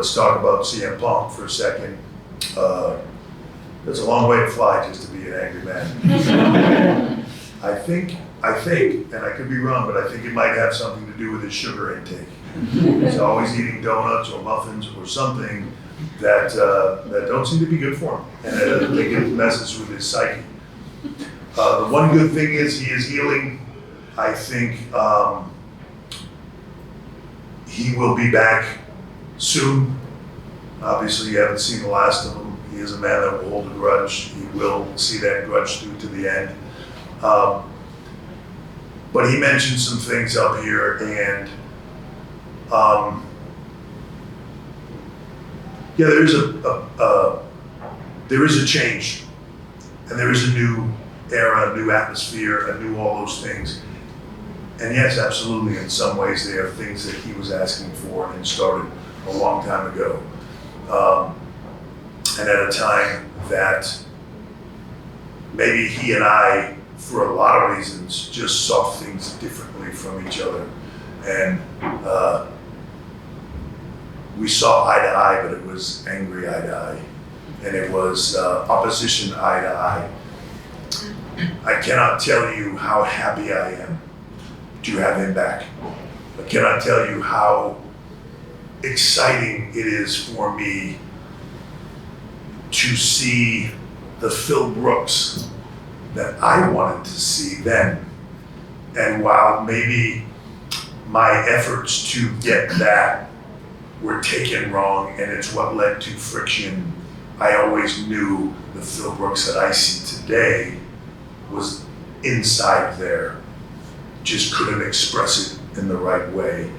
let's talk about CM Punk for a second. That's a long way to fly just to be an angry man. I think, and I could be wrong, but I think it might have something to do with his sugar intake. He's always eating donuts or muffins or something that don't seem to be good for him, and I think it messes with his psyche. The one good thing is he is healing. I think he will be back soon. Obviously, you haven't seen the last of him. He is a man that will hold a grudge. He will see that grudge through to the end. But he mentioned some things up here, and yeah, there is a change, and there is a new era, a new atmosphere, a new all those things. And yes, absolutely, in some ways they are things that he was asking for and started a long time ago. And at a time that maybe he and I, for a lot of reasons, just saw things differently from each other. And we saw eye to eye, but it was angry eye to eye. And it was opposition eye to eye. I cannot tell you how happy I am to have him back. I cannot tell you how exciting it is for me to see the Phil Brooks that I wanted to see then. And while maybe my efforts to get that were taken wrong and it's what led to friction, I always knew the Phil Brooks that I see today was inside there, just couldn't express it in the right way.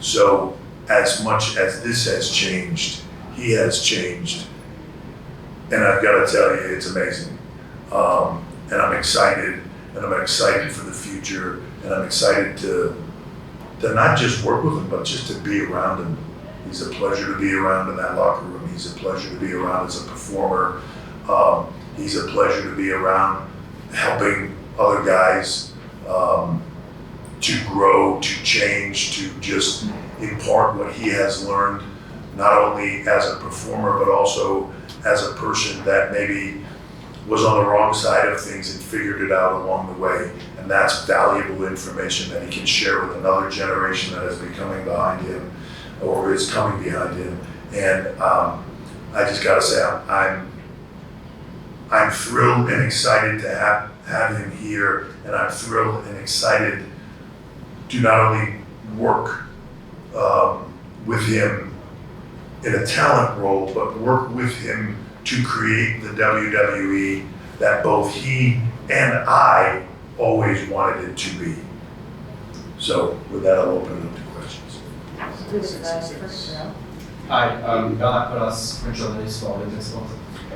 So as much as this has changed, he has changed. And I've got to tell you, it's amazing. And I'm excited, and I'm excited for the future, and I'm excited to not just work with him, but just to be around him. He's a pleasure to be around in that locker room. He's a pleasure to be around as a performer. He's a pleasure to be around helping other guys to grow, to change, to just impart what he has learned, not only as a performer, but also as a person that maybe was on the wrong side of things and figured it out along the way. And that's valuable information that he can share with another generation that is becoming behind him or is coming behind him. And I just gotta say, I'm thrilled and excited to have him here, and I'm thrilled and excited to not only work with him in a talent role, but work with him to create the WWE that both he and I always wanted it to be. So with that, I'll open it up to questions. Hi, Bernard Collas, French journalist for the Sport.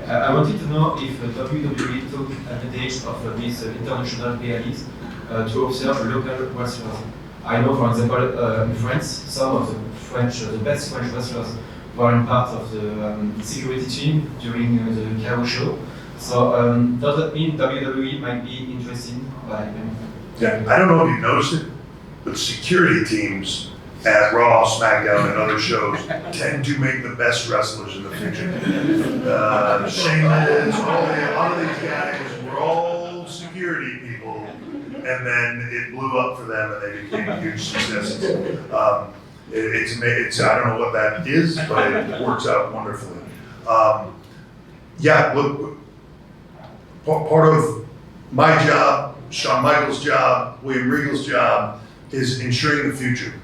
I wanted to know if WWE took advantage of these international realities to observe local wrestlers. I know, for example, in France, some of the best French wrestlers were part of the security team during the KO show. So does that mean WWE might be interested by them? Yeah, I don't know if you've noticed it, but security teams at Raw, SmackDown, and other shows tend to make the best wrestlers in the future. Sheamus, a lot of these guys were all security people, and then it blew up for them and they became huge successes. It's I don't know what that is, but it works out wonderfully. Yeah, look, part of my job, Shawn Michaels' job, William Regal's job, is ensuring the future.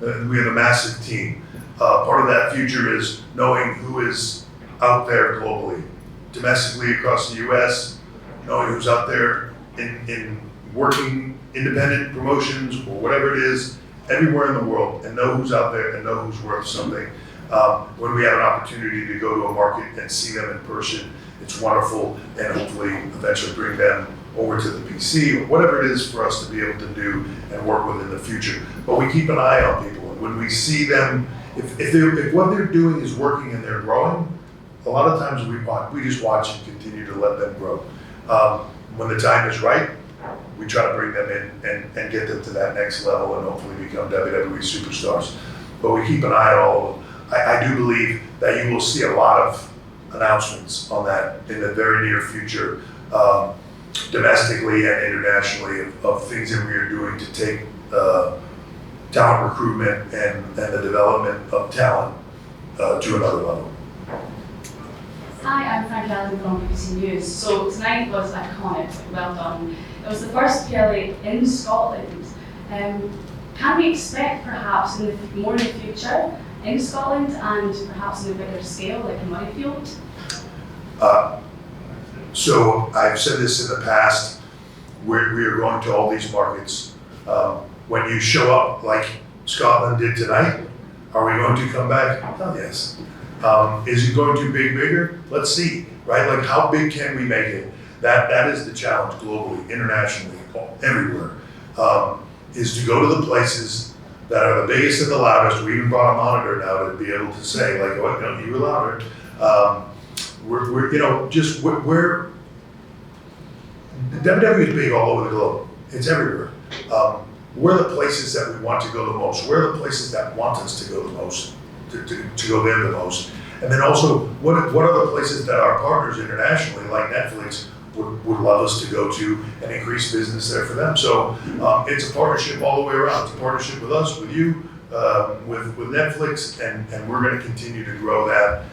We have a massive team. Part of that future is knowing who is out there globally, domestically across the US, knowing who's out there in working independent promotions or whatever it is, everywhere in the world, and know who's out there and know who's worth something. When we have an opportunity to go to a market and see them in person, it's wonderful, and hopefully eventually bring them over to the PC or whatever it is for us to be able to do and work with in the future. But we keep an eye on people, and when we see them, if what they're doing is working and they're growing, a lot of times we just watch and continue to let them grow. When the time is right, we try to bring them in and get them to that next level and hopefully become WWE superstars. But we keep an eye on all of them. I do believe that you will see a lot of announcements on that in the very near future, domestically and internationally, of things that we are doing to take talent recruitment and the development of talent to another level. Hi, I'm Frank Allen from BBC News. So tonight was iconic, well done. It was the first PLA in Scotland. Can we expect perhaps more in the future in Scotland and perhaps on a bigger scale, like in Murrayfield? So I've said this in the past, we are going to all these markets. When you show up like Scotland did tonight, are we going to come back? Hell yes. Is it going to be bigger? Let's see, right? Like, how big can we make it? That is the challenge globally, internationally, everywhere, is to go to the places that are the biggest and the loudest. We even brought a monitor now to be able to say, like, oh, no, you were louder. We're WWE is big all over the globe. It's everywhere. We're the places that we want to go the most. We're the places that want us to go the most, to go there the most. And then also, what are the places that our partners internationally, like Netflix, would love us to go to and increase business there for them. So it's a partnership all the way around. It's a partnership with us, with you, with Netflix, and we're going to continue to grow that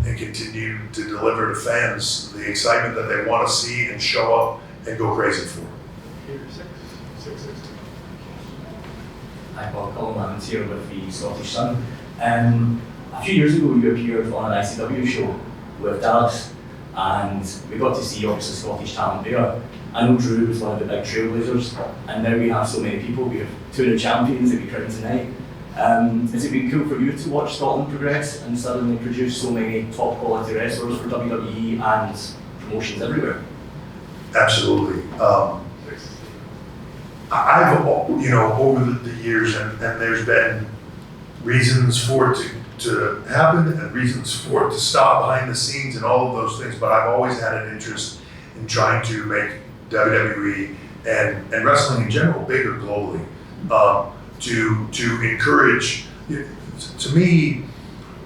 and continue to deliver to fans the excitement that they want to see and show up and go crazy for. Hi Paul, Colin Lamont here with the Scottish Sun. A few years ago you appeared on an ICW show with Dallas, and we got to see obviously Scottish talent there. I know Drew was one of the big trailblazers, and now we have so many people. We have two new champions that we crowned tonight. Has it been cool for you to watch Scotland progress and suddenly produce so many top quality wrestlers for WWE and promotions everywhere? Absolutely. I've, over the years, and there's been reasons for it to happen and reasons for it to stop behind the scenes and all of those things, but I've always had an interest in trying to make WWE and wrestling in general bigger globally, to encourage. To me,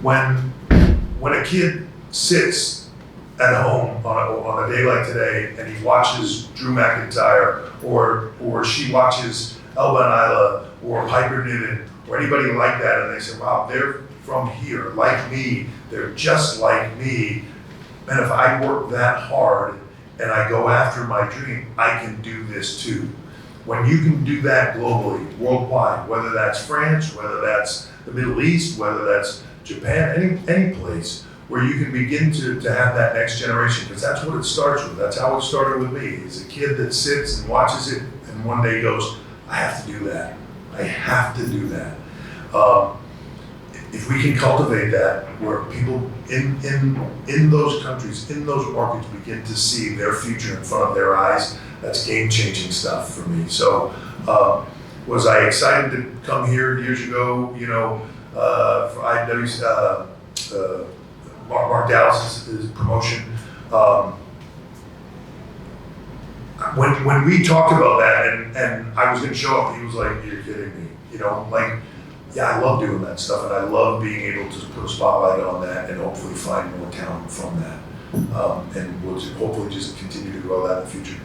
when a kid sits at home on a day like today and he watches Drew McIntyre or she watches Elba and Isla or Piper Niven or anybody like that, and they say, wow, they're from here, like me, they're just like me, and if I work that hard and I go after my dream, I can do this too. When you can do that globally, worldwide, whether that's France, whether that's the Middle East, whether that's Japan, any place where you can begin to have that next generation, because that's what it starts with. That's how it started with me. It's a kid that sits and watches it and one day goes, I have to do that. I have to do that. If we can cultivate that, where people in those countries, in those markets, begin to see their future in front of their eyes, that's game-changing stuff for me. So, was I excited to come here years ago? For IW's Mark Dallas' promotion. When we talked about that, and I was going to show up, he was like, "You're kidding me," Yeah, I love doing that stuff, and I love being able to put a spotlight on that and hopefully find more talent from that. And we'll hopefully just continue to grow that in the future.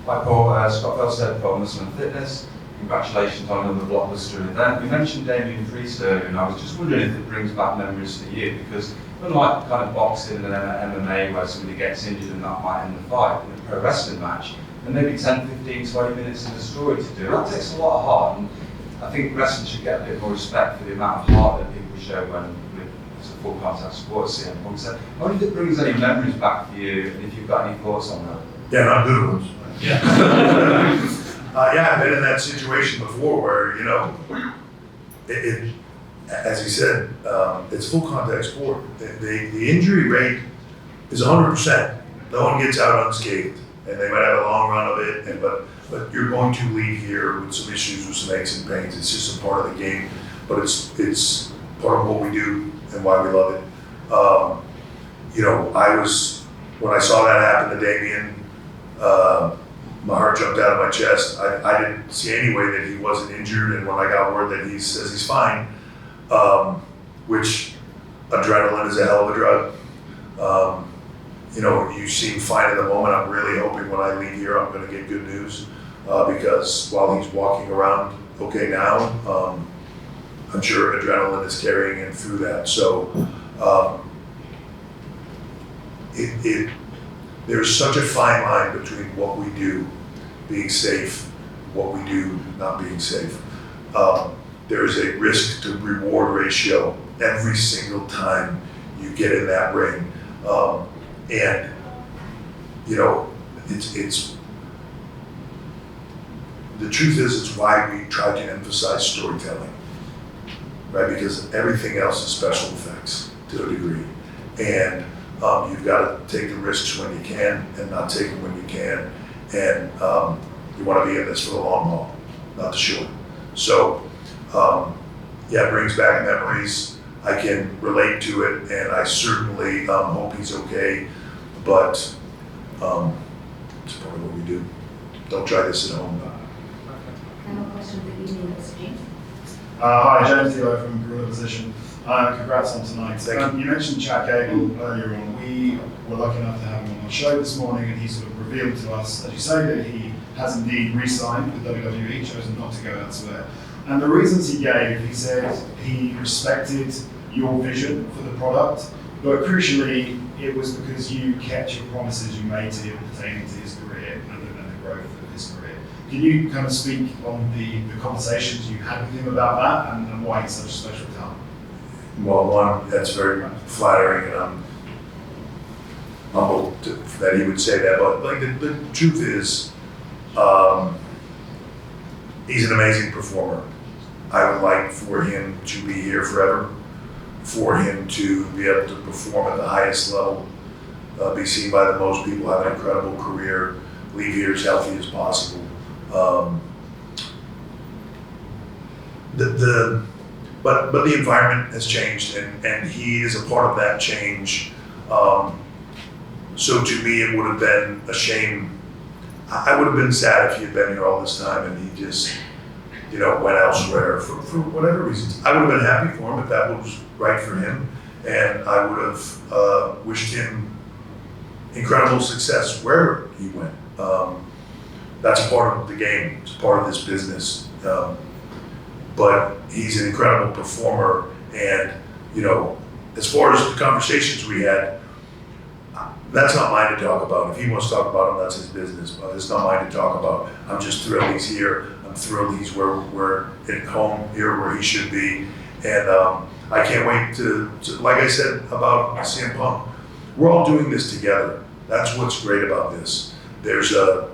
Hi Paul, Scott Felstead from Muslim Fitness. Congratulations on another blockbuster event. You mentioned Damien Priest earlier, and I was just wondering if it brings back memories for you, because unlike kind of boxing and MMA where somebody gets injured and that might end the fight, in a pro wrestling match, and maybe 10, 15, 20 minutes of the story to do. That takes a lot of heart, and I think wrestling should get a bit more respect for the amount of heart that people show when it's a full contact sport. So I wonder if it brings any memories back for you, and if you've got any thoughts on that. Yeah, not good ones. Yeah. I've been in that situation before where, it as you said, it's full contact sport. The injury rate is 100%. No one gets out unscathed. And they might have a long run of it, but you're going to leave here with some issues, with some aches and pains. It's just a part of the game, but it's part of what we do and why we love it. When I saw that happen to Damien, my heart jumped out of my chest. I didn't see any way that he wasn't injured, and when I got word that he says he's fine, which adrenaline is a hell of a drug. You know, you seem fine in the moment. I'm really hoping when I leave here, I'm going to get good news because while he's walking around okay now, I'm sure adrenaline is carrying him through that. So there's such a fine line between what we do, being safe, what we do, not being safe. There is a risk to reward ratio every single time you get in that ring. And, you know, it's the truth is, it's why we try to emphasize storytelling, right? Because everything else is special effects to a degree. And you've got to take the risks when you can and not take them when you can. And you want to be in this for the long haul, not the short. So, yeah, it brings back memories. I can relate to it, and I certainly hope he's okay. But it's part of what we do. Don't try this at home. Final question for the evening, Mr. James. Hi, James Dilo from Gorilla Position. Congrats on tonight. Thank you. You mentioned Chad Gable earlier on. We were lucky enough to have him on our show this morning, and he sort of revealed to us, as you say, that he has indeed re-signed with WWE, chosen not to go elsewhere. And the reasons he gave, he said he respected your vision for the product, but crucially, it was because you kept your promises you made to him pertaining to his career and the growth of his career. Can you kind of speak on the conversations you had with him about that and why he's such a special talent? Well, one, that's very flattering, and I'm humbled that he would say that. But like the truth is, he's an amazing performer. I would like for him to be here forever, for him to be able to perform at the highest level, be seen by the most people, have an incredible career, leave here as healthy as possible. But the environment has changed, and he is a part of that change. So to me, it would have been a shame. I would have been sad if he had been here all this time and he just, you know, went elsewhere for whatever reasons. I would have been happy for him if that was right for him, and I would have wished him incredible success wherever he went. That's a part of the game. It's a part of this business. But he's an incredible performer, and you know, as far as the conversations we had, that's not mine to talk about. If he wants to talk about them, that's his business. But it's not mine to talk about. I'm just thrilled he's here. I'm thrilled he's where we're at home here, where he should be, and I can't wait to like I said about CM Punk. We're all doing this together. That's what's great about this. There's a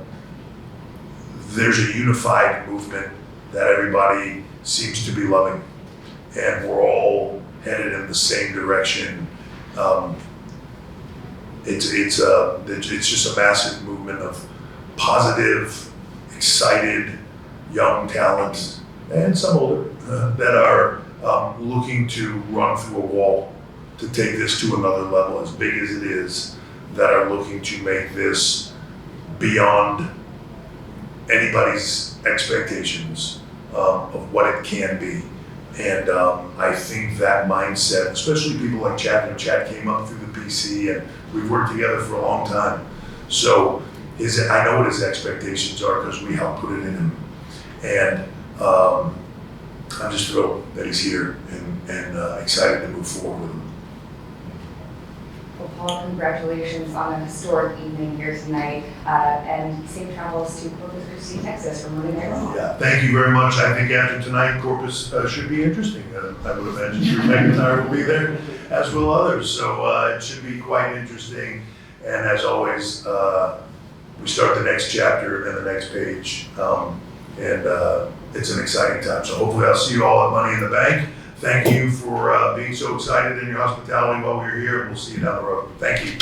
unified movement that everybody seems to be loving, and we're all headed in the same direction. It's just a massive movement of positive, excited, young talent, and some older that are looking to run through a wall to take this to another level, as big as it is, that are looking to make this beyond anybody's expectations of what it can be. And I think that mindset, especially people like Chad, and Chad came up through the PC and we've worked together for a long time. So I know what his expectations are because we helped put it in him. And I'm just thrilled that he's here and excited to move forward with him. Well, Paul, congratulations on a historic evening here tonight, and safe travels to Corpus Christi, Texas for Monday Night Raw. Yeah, thank you very much. I think after tonight, Corpus should be interesting. I would imagine Drew McIntyre will be there, as will others. So it should be quite interesting. And as always, we start the next chapter and the next page. And it's an exciting time. So hopefully I'll see you all at Money in the Bank. Thank you for being so excited in your hospitality while we were here, and we'll see you down the road. Thank you.